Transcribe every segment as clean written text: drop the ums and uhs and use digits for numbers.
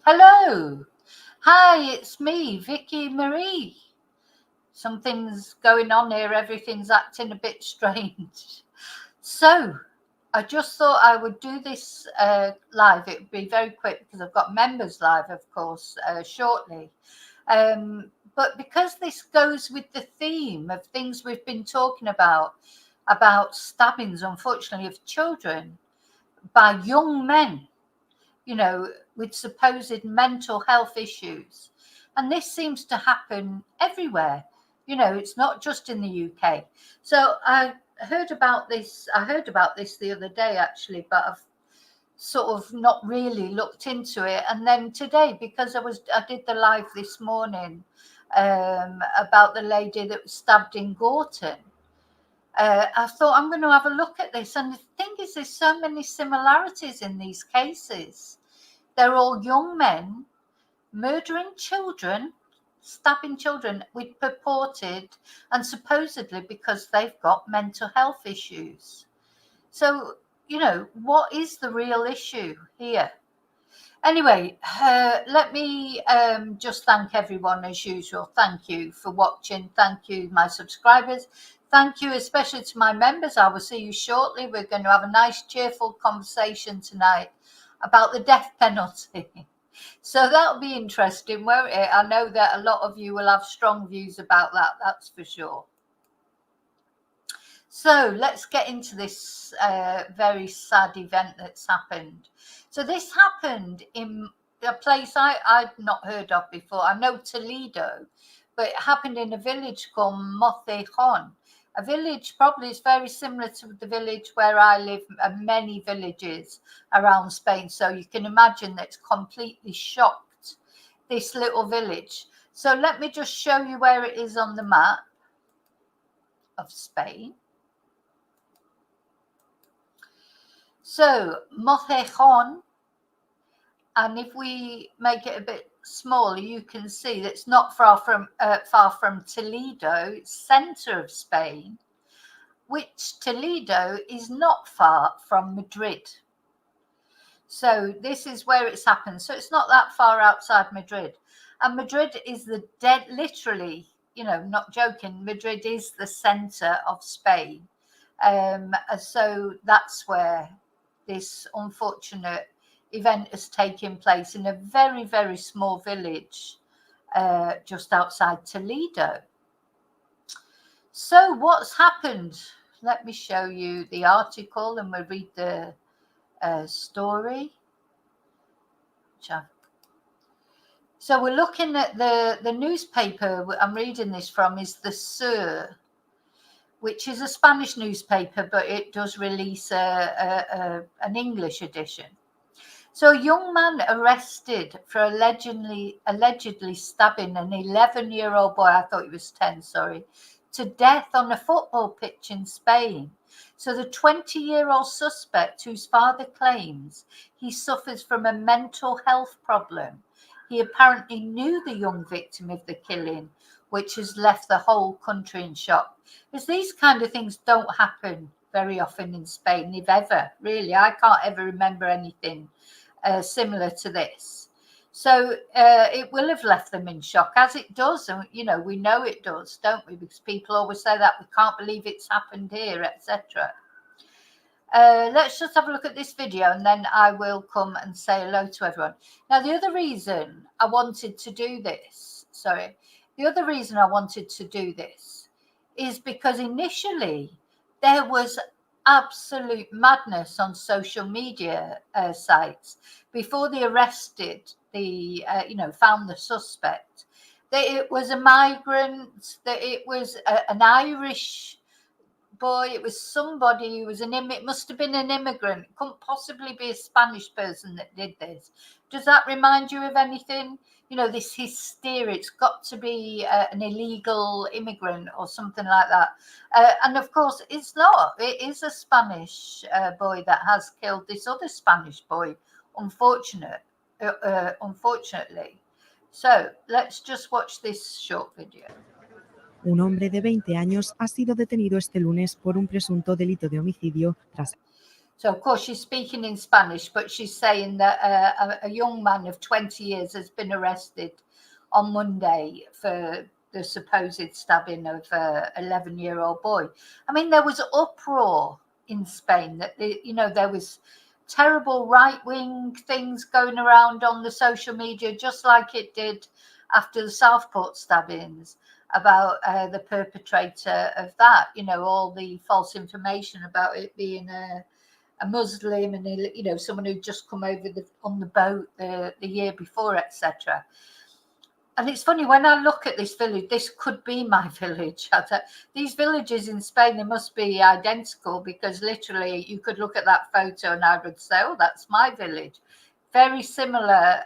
Hello. Hi, it's me, Vicky Marie. Something's going on here. Everything's acting a bit strange. So, I just thought I would do this live. It would be very quick because I've got members live, of course, shortly. But because this goes with the theme of things we've been talking about stabbings, unfortunately, of children by young men, with supposed mental health issues. And this seems to happen everywhere. It's not just in the UK. So I heard about this the other day, actually, but I've sort of not really looked into it. And then today, because I did the live this morning about the lady that was stabbed in Gorton. I thought I'm going to have a look at this. And the thing is, there's so many similarities in these cases. They're all young men murdering children, stabbing children with purported and supposedly because they've got mental health issues. So, what is the real issue here? Anyway, let me just thank everyone as usual. Thank you for watching. Thank you, my subscribers. Thank you especially to my members. I will see you shortly. We're going to have a nice, cheerful conversation tonight about the death penalty. So that'll be interesting, won't it? I know that a lot of you will have strong views about that, that's for sure. So let's get into this very sad event that's happened. So this happened in a place I'd not heard of before. I know Toledo, but it happened in a village called Mocejon. A village probably is very similar to the village where I live, and many villages around Spain. So you can imagine that's completely shocked this little village. So let me just show you where it is on the map of Spain. So Mocejon, and if we make it a bit smaller, you can see that's not far from Toledo, centre of Spain, which Toledo is not far from Madrid. So this is where it's happened. So it's not that far outside Madrid. And Madrid is literally, not joking, Madrid is the centre of Spain. So that's where this unfortunate event has taken place, in a very, very small village just outside Toledo. So what's happened? Let me show you the article and we'll read the story. So we're looking at the newspaper I'm reading this from is the Sur, which is a Spanish newspaper, but it does release an English edition. So a young man arrested for allegedly stabbing an 11-year-old boy, I thought he was 10, sorry, to death on a football pitch in Spain. So the 20-year-old suspect, whose father claims he suffers from a mental health problem, he apparently knew the young victim of the killing, which has left the whole country in shock. Because these kind of things don't happen very often in Spain, if ever, really. I can't ever remember anything similar to this. So it will have left them in shock, as it does. And, we know it does, don't we? Because people always say that we can't believe it's happened here, etc. Let's just have a look at this video and then I will come and say hello to everyone. Now, the other reason I wanted to do this, is because initially there was absolute madness on social media sites before they arrested found the suspect, that it was a migrant, that it was an Irish boy, it was somebody who was must have been an immigrant. It couldn't possibly be a Spanish person that did this. Does that remind you of anything? This hysteria, it's got to be an illegal immigrant or something like that. And of course, it's not. It is a Spanish boy that has killed this other Spanish boy, unfortunately. So let's just watch this short video. Un hombre de 20 años ha sido detenido este lunes por un presunto delito de homicidio tras... So, of course, she's speaking in Spanish, but she's saying that a young man of 20 years has been arrested on Monday for the supposed stabbing of an 11-year-old boy. I mean, there was uproar in Spain that, there was terrible right-wing things going around on the social media, just like it did after the Southport stabbings, about the perpetrator of that, all the false information about it being a Muslim and someone who'd just come over on the boat the year before, etc. And it's funny, when I look at this village, this could be my village. These villages in Spain, they must be identical, because literally you could look at that photo and I would say, oh, that's my village. Very similar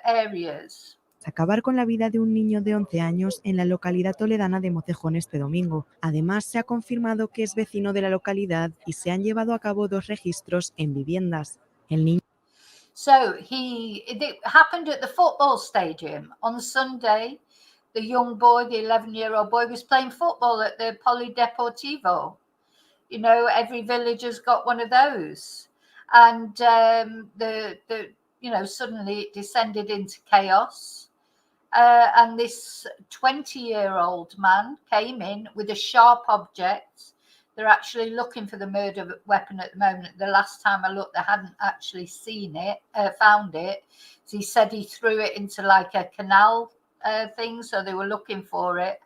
areas. Acabar con la vida de un niño de 11 años en la localidad toledana de Mocejon este domingo. Además, se ha confirmado que es vecino de la localidad y se han llevado a cabo 2 registros en viviendas. El niño. So it happened at the football stadium on Sunday. The young boy, the 11-year-old boy, was playing football at the Polideportivo. Every village has got one of those. And suddenly it descended into chaos. And this 20-year-old man came in with a sharp object. They're actually looking for the murder weapon at the moment. The last time I looked, they hadn't actually found it. So he said he threw it into like a canal thing, so they were looking for it.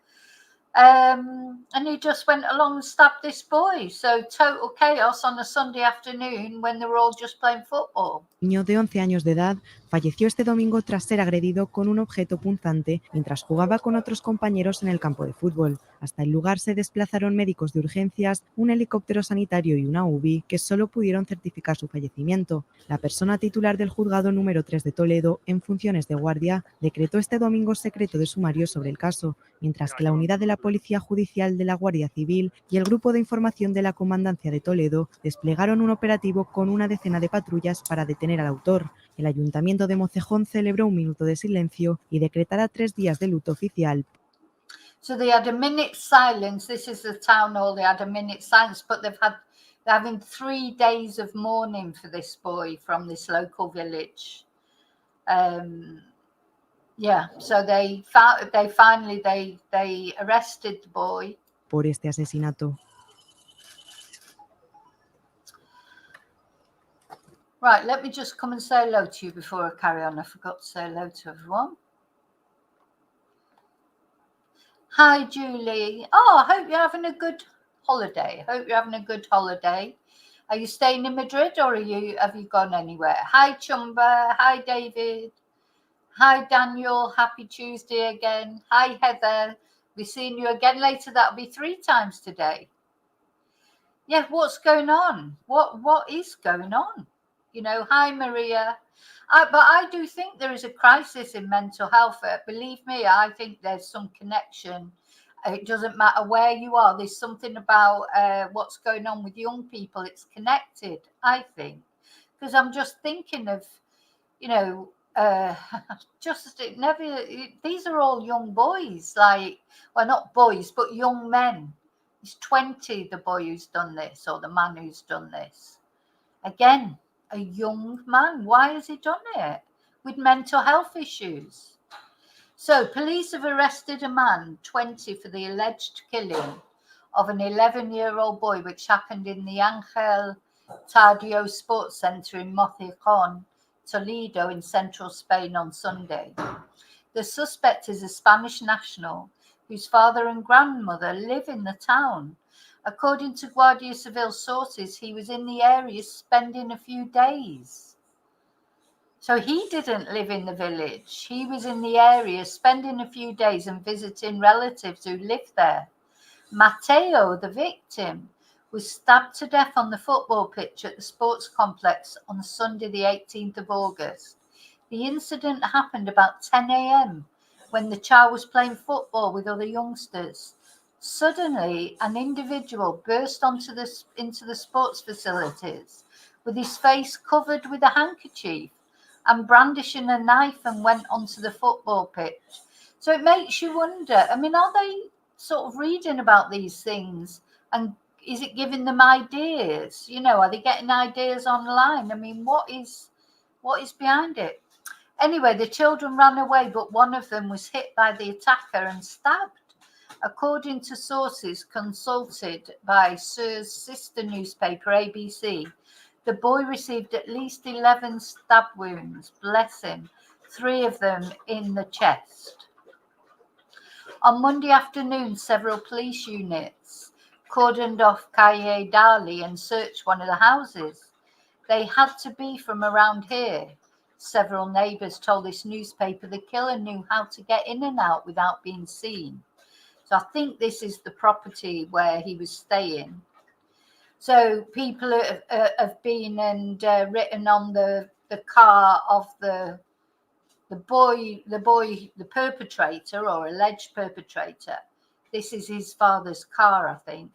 And he just went along and stabbed this boy. So total chaos on a Sunday afternoon when they were all just playing football. El niño de 11 años de edad falleció este domingo tras ser agredido con un objeto punzante mientras jugaba con otros compañeros en el campo de fútbol. Hasta el lugar se desplazaron médicos de urgencias, un helicóptero sanitario y una UBI que solo pudieron certificar su fallecimiento. La persona titular del juzgado número 3 de Toledo, en funciones de guardia, decretó este domingo secreto de sumario sobre el caso, mientras que la unidad de la Policía Judicial de la Guardia Civil y el Grupo de Información de la Comandancia de Toledo desplegaron un operativo con una decena de patrullas para detener al autor. El Ayuntamiento de Mocejon celebró un minuto de silencio y decretará 3 días de luto oficial. So they had a minute's silence. This is the town hall. They had a minute's silence, but they're having 3 days of mourning for this boy from this local village. So they finally arrested the boy por este asesinato. Right, let me just come and say hello to you before I carry on. I forgot to say hello to everyone. Hi, Julie. Oh, I hope you're having a good holiday. Are you staying in Madrid or have you gone anywhere? Hi, Chumba. Hi, David. Hi, Daniel. Happy Tuesday again. Hi, Heather. We're seeing you again later. That'll be 3 times today. Yeah, what's going on? What is going on? Hi, Maria. But I do think there is a crisis in mental health. Believe me, I think there's some connection. It doesn't matter where you are. There's something about what's going on with young people. It's connected, I think. Because I'm just thinking of, these are all young boys. Not boys, but young men. He's 20, the boy who's done this, or the man who's done this. Again, a young man. Why has he done it? With mental health issues. So police have arrested a man, 20, for the alleged killing of an 11-year-old boy, which happened in the Ángel Tardio Sports Centre in Mocejon, Toledo, in central Spain on Sunday. The suspect is a Spanish national whose father and grandmother live in the town. According to Guardia Civil sources, he was in the area spending a few days. So he didn't live in the village. He was in the area spending a few days and visiting relatives who lived there. Mateo, the victim, was stabbed to death on the football pitch at the sports complex on Sunday, the 18th of August. The incident happened about 10 a.m. when the child was playing football with other youngsters. Suddenly, an individual burst into the sports facilities with his face covered with a handkerchief and brandishing a knife, and went onto the football pitch. So it makes you wonder, are they sort of reading about these things and is it giving them ideas? Are they getting ideas online? I mean, what is behind it? Anyway, the children ran away, but one of them was hit by the attacker and stabbed. According to sources consulted by Sir's sister newspaper, ABC, the boy received at least 11 stab wounds, bless him, 3 of them in the chest. On Monday afternoon, several police units cordoned off Calle Dali and searched one of the houses. They had to be from around here. Several neighbours told this newspaper the killer knew how to get in and out without being seen. So I think this is the property where he was staying. So people have been and written on the car of the perpetrator or alleged perpetrator. This is his father's car, I think.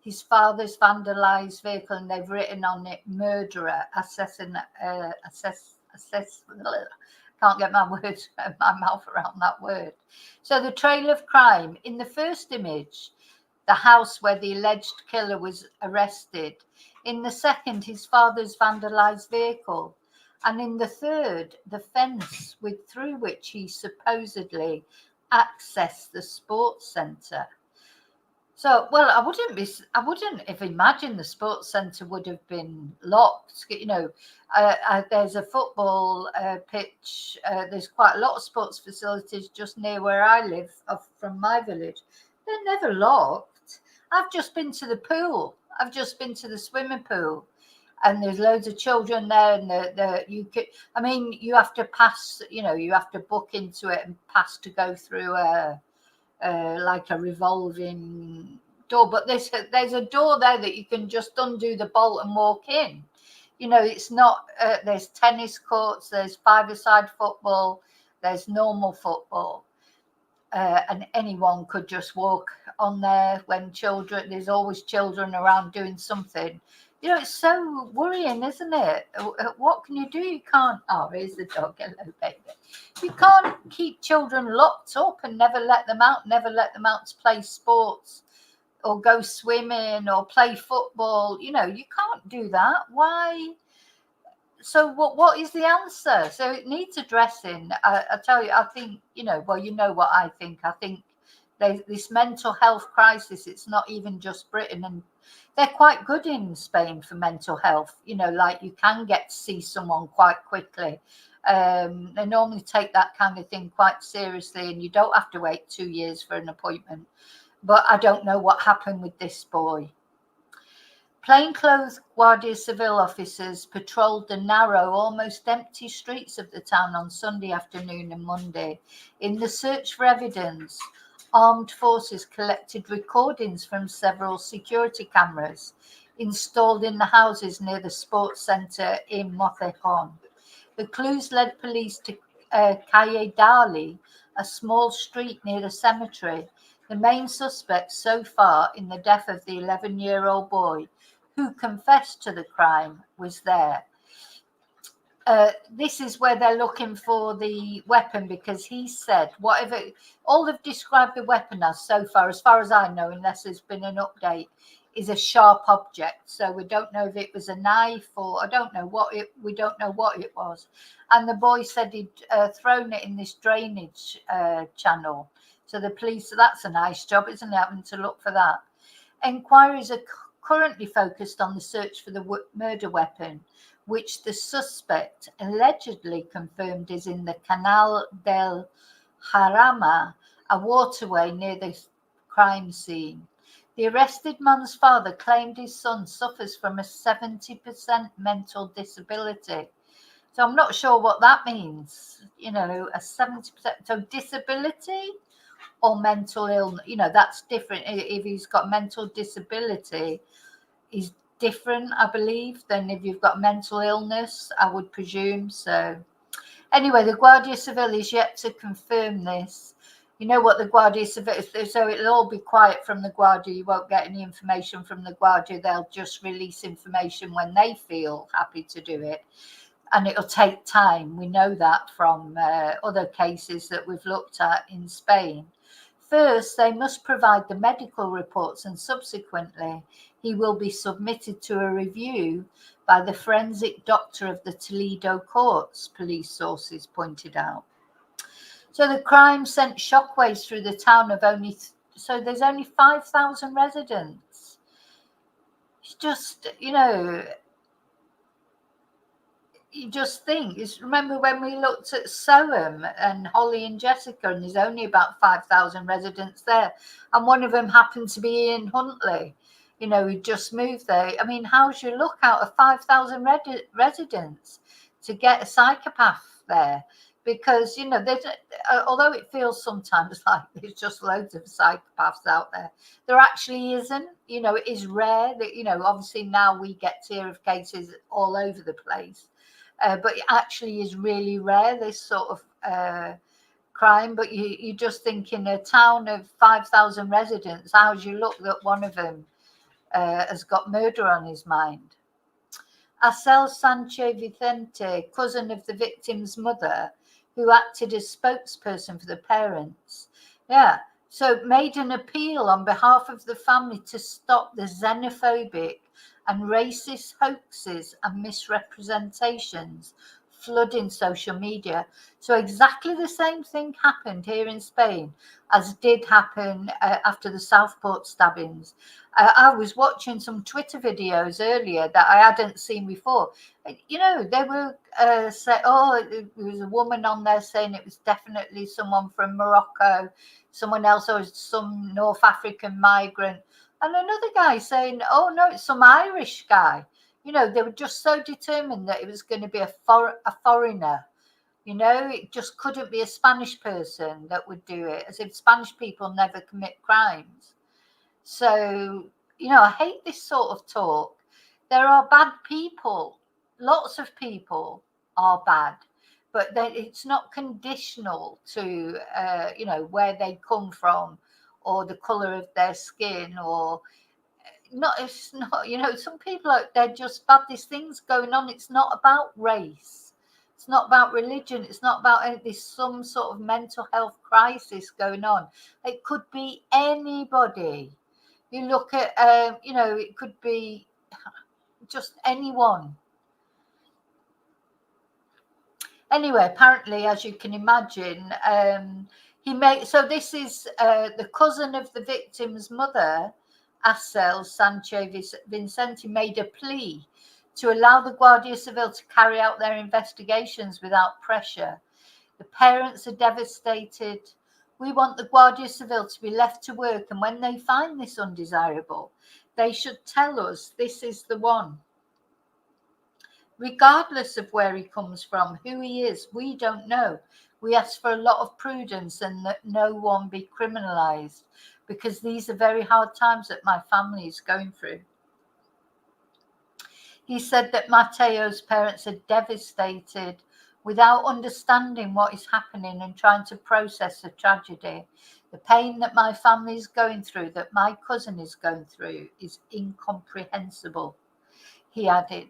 His father's vandalised vehicle, and they've written on it murderer, can't get my mouth around that word. So the trail of crime. In the first image, the house where the alleged killer was arrested. In the second, his father's vandalised vehicle. And in the third, the fence through which he supposedly accessed the sports centre. So, well, I wouldn't have imagined the sports centre would have been locked. There's a football pitch. There's quite a lot of sports facilities just near where I live, from my village. They're never locked. I've just been to the pool. I've just been to the swimming pool, and there's loads of children there. And you have to pass. You have to book into it and pass to go through like a revolving door, but there's a door there that you can just undo the bolt and walk in. It's not there's tennis courts, there's five-a-side football, there's normal football, and anyone could just walk on there. There's always children around doing something. It's so worrying, isn't it? What can you do? You can't. Oh, here's the dog. Hello, baby. You can't keep children locked up and never let them out to play sports or go swimming or play football. You can't do that. Why? So what is the answer? So it needs addressing. I tell you, I think, well, you know what I think. I think this mental health crisis, it's not even just Britain, and they're quite good in Spain for mental health. Like you can get to see someone quite quickly. They normally take that kind of thing quite seriously, and you don't have to wait 2 years for an appointment. But I don't know what happened with this boy. Plainclothes Guardia Civil officers patrolled the narrow, almost empty streets of the town on Sunday afternoon and Monday. In the search for evidence, armed forces collected recordings from several security cameras installed in the houses near the sports centre in Mocejon. The clues led police to Calle Dali, a small street near the cemetery. The main suspect so far in the death of the 11-year-old boy, who confessed to the crime, was there. This is where they're looking for the weapon, because he said all they've described the weapon as so far as I know, unless there's been an update, is a sharp object. So we don't know if it was a knife or we don't know what it was. And the boy said he'd thrown it in this drainage channel. So the police, that's a nice job, isn't it, having to look for that. Enquiries are currently focused on the search for the murder weapon, which the suspect allegedly confirmed is in the Canal del Jarama, a waterway near the crime scene. The arrested man's father claimed his son suffers from a 70% mental disability. So I'm not sure what that means, a 70%. So disability or mental illness, that's different. If he's got mental disability, is different, I believe, than if you've got mental illness, I would presume. So anyway, the Guardia Civil is yet to confirm this. You know what the Guardia Civil, so it'll all be quiet from the Guardia. You won't get any information from the Guardia. They'll just release information when they feel happy to do it. And it'll take time. We know that from other cases that we've looked at in Spain. First, they must provide the medical reports, and subsequently he will be submitted to a review by the forensic doctor of the Toledo courts, police sources pointed out. So the crime sent shockwaves through the town of so there's only 5,000 residents. It's just, you just think, remember when we looked at Soham and Holly and Jessica, and there's only about 5,000 residents there, and one of them happened to be Ian Huntley, who just moved there. I mean, how's your look out of 5,000 residents to get a psychopath there? Because, there's, although it feels sometimes like there's just loads of psychopaths out there actually isn't. It is rare that, obviously now we get to hear of cases all over the place. But it actually is really rare, this sort of crime. But you just think in a town of 5,000 residents, how's you look that one of them has got murder on his mind? Acel Sanchez Vicente, cousin of the victim's mother, who acted as spokesperson for the parents, so made an appeal on behalf of the family to stop the xenophobic and racist hoaxes and misrepresentations flooding social media. So exactly the same thing happened here in Spain as did happen after the Southport stabbings. I was watching some Twitter videos earlier that I hadn't seen before. They were saying, there was a woman on there saying it was definitely someone from Morocco, someone else, or some North African migrant, and another guy saying, oh no, it's some Irish guy. They were just so determined that it was going to be a foreigner. It just couldn't be a Spanish person that would do it, as if Spanish people never commit crimes. So, I hate this sort of talk. There are bad people. Lots of people are bad, but it's not conditional to, where they come from or the colour of their skin or not. It's not, some people they're just bad. There's things going on. It's not about race. It's not about religion. It's not about there's some sort of mental health crisis going on. It could be anybody. You look at, it could be just anyone. Anyway, apparently, as you can imagine, this is the cousin of the victim's mother, Acel Sanchez Vicente, made a plea to allow the Guardia Civil to carry out their investigations without pressure. The parents are devastated. We want the Guardia Civil to be left to work, and when they find this undesirable, they should tell us this is the one. Regardless of where he comes from, who he is, we don't know. We ask for a lot of prudence and that no one be criminalised, because these are very hard times that my family is going through. He said that Mateo's parents are devastated without understanding what is happening and trying to process the tragedy. The pain that my family is going through, that my cousin is going through, is incomprehensible. He added,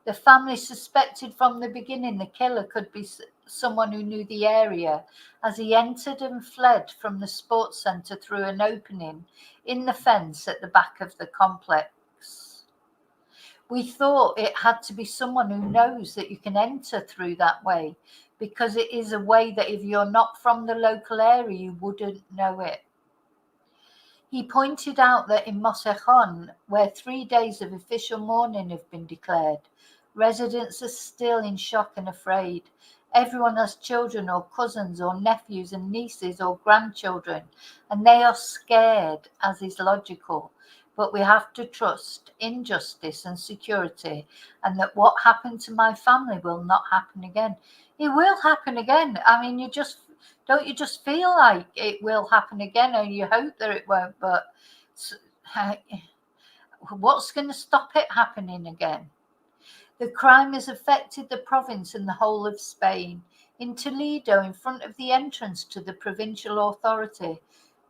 the family suspected from the beginning the killer could be someone who knew the area, as he entered and fled from the sports centre through an opening in the fence at the back of the complex. We thought it had to be someone who knows that you can enter through that way, because it is a way that if you're not from the local area, you wouldn't know it. He pointed out that in Mocejon, where 3 days of official mourning have been declared, residents are still in shock and afraid. Everyone has children or cousins or nephews and nieces or grandchildren, and they are scared, as is logical. But we have to trust in justice and security, and that what happened to my family will not happen again. It will happen again. I mean, don't you just feel like it will happen again, and you hope that it won't, but what's going to stop it happening again? The crime has affected the province and the whole of Spain. In Toledo, in front of the entrance to the provincial authority,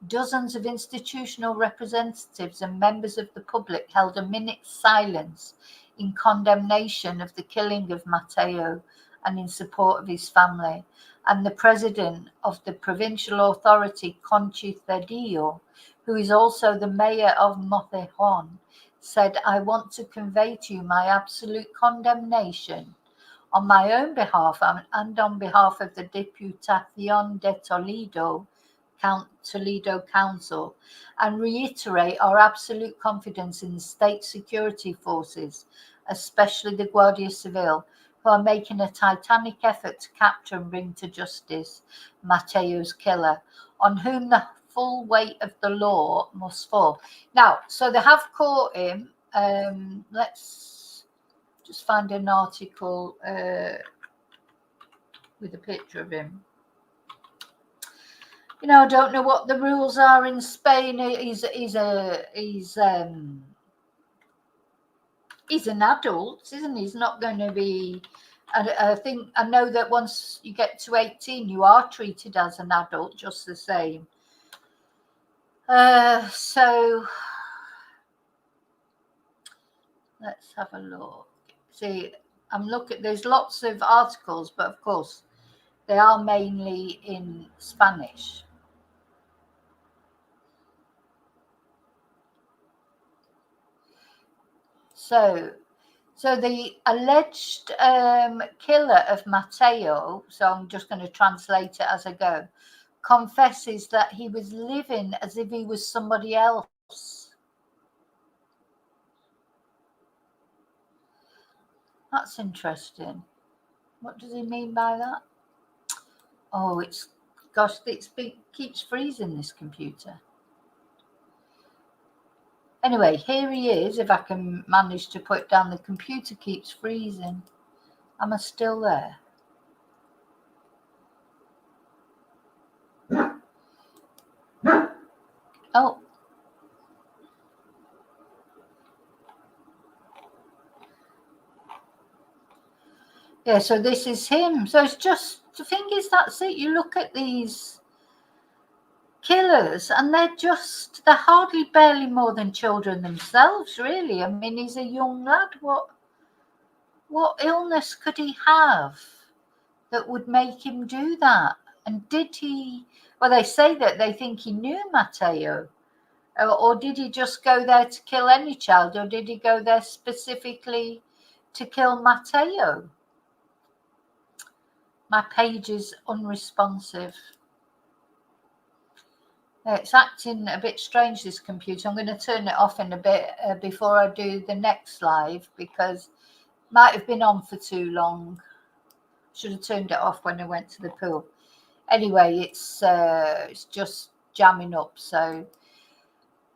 dozens of institutional representatives and members of the public held a minute's silence in condemnation of the killing of Mateo and in support of his family. And the president of the provincial authority, Conchi Cedillo, who is also the mayor of Mocejon, said, "I want to convey to you my absolute condemnation on my own behalf and on behalf of the Diputación de Toledo, Toledo Council, and reiterate our absolute confidence in the state security forces, especially the Guardia Civil, who are making a titanic effort to capture and bring to justice Mateo's killer, on whom the full weight of the law must fall." Now, so they have caught him. Let's just find an article with a picture of him. You know, I don't know what the rules are in Spain. He's an adult, isn't he? He's not going to be. I know that once you get to 18, you are treated as an adult, just the same. So let's have a look. See, I'm looking. There's lots of articles, but of course, they are mainly in Spanish. So the alleged killer of Mateo, so I'm just going to translate it as I go, confesses that he was living as if he was somebody else. That's interesting. What does he mean by that? Oh, it keeps freezing, this computer. Anyway, here he is. If I can manage to put down, the computer keeps freezing. Am I still there? Oh. Yeah, so this is him. So it's just, the thing is, that's it. You look at these killers and they're hardly barely more than children themselves, really. I mean, he's a young lad. What illness could he have that would make him do that? And did he, well, they say that they think he knew Mateo, or did he just go there to kill any child, or did he go there specifically to kill Mateo? My page is unresponsive. It's acting a bit strange, this computer. I'm going to turn it off in a bit before I do the next live, because it might have been on for too long. Should have turned it off when I went to the pool. Anyway, it's just jamming up. So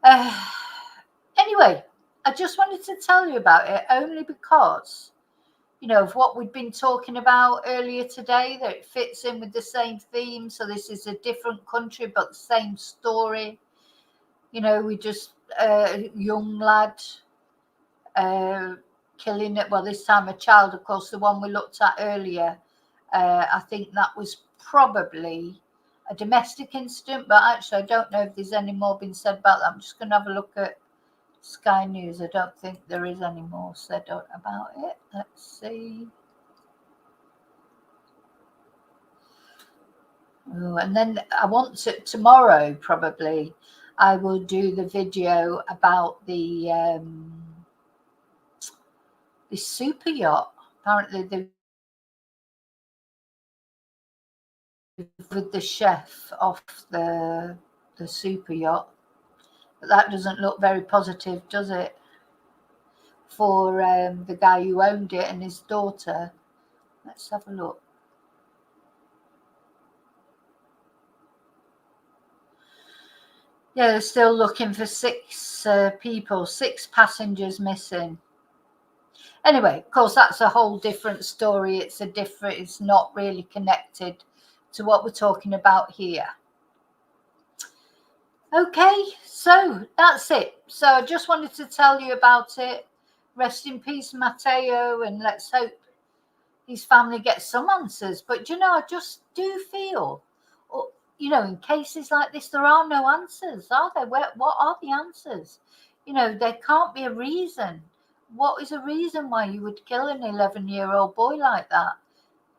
anyway, I just wanted to tell you about it only because, you know, of what we'd been talking about earlier today, that it fits in with the same theme. So this is a different country, but the same story. You know, we just young lad killing it. Well, this time a child, of course, the one we looked at earlier. I think that was probably a domestic incident, but actually I don't know if there's any more been said about that. I'm just going to have a look at Sky News. I don't think there is any more said about it. Let's see. Oh, and then I want to, tomorrow probably, I will do the video about the super yacht. Apparently with the chef off the super yacht. But that doesn't look very positive, does it? For the guy who owned it and his daughter. Let's have a look. Yeah, they're still looking for 6 people, 6 passengers missing. Anyway, of course, that's a whole different story. It's not really connected to what we're talking about here. Okay, so that's it. So I just wanted to tell you about it. Rest in peace, Mateo, and let's hope his family gets some answers. But, you know, I just do feel, you know, in cases like this, there are no answers, are there? What are the answers? You know, there can't be a reason. What is a reason why you would kill an 11-year-old boy like that?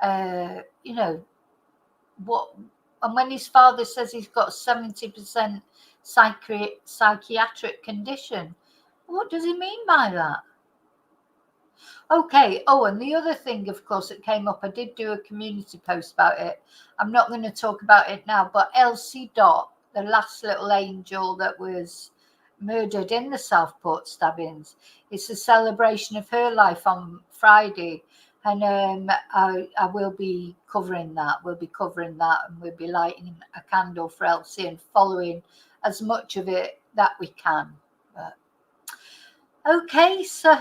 You know, what, and when his father says he's got 70% psychiatric condition, what does he mean by that? Okay. Oh, and the other thing, of course, that came up, I did do a community post about it. I'm not going to talk about it now, but Elsie Dot, the last little angel that was murdered in the Southport stabbings, it's a celebration of her life on Friday. And I will be covering that. We'll be covering that, and we'll be lighting a candle for Elsie and following as much of it that we can. But, okay, so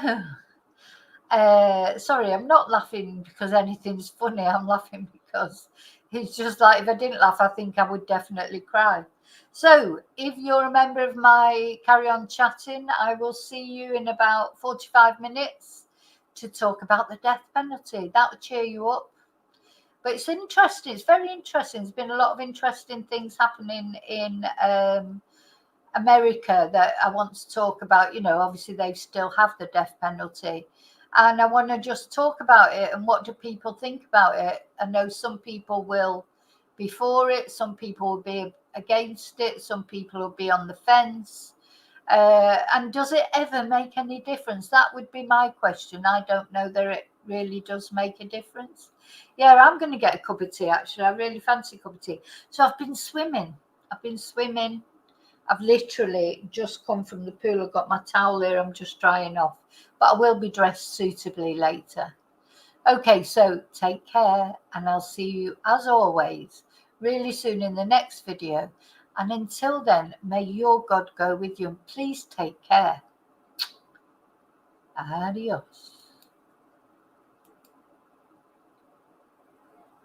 sorry, I'm not laughing because anything's funny. I'm laughing because it's just like, if I didn't laugh, I think I would definitely cry. So if you're a member of my Carry On Chatting, I will see you in about 45 minutes to talk about the death penalty. That will cheer you up. But it's interesting. It's very interesting. There's been a lot of interesting things happening in America that I want to talk about. You know, obviously they still have the death penalty. And I want to just talk about it and what do people think about it. I know some people will be for it, some people will be against it, some people will be on the fence. And does it ever make any difference? That would be my question. I don't know that it really does make a difference. Yeah, I'm going to get a cup of tea, actually. I really fancy a cup of tea. So I've been swimming. I've literally just come from the pool. I've got my towel here. I'm just drying off. But I will be dressed suitably later. Okay, so take care. And I'll see you, as always, really soon in the next video. And until then, may your God go with you. And please take care. Adios.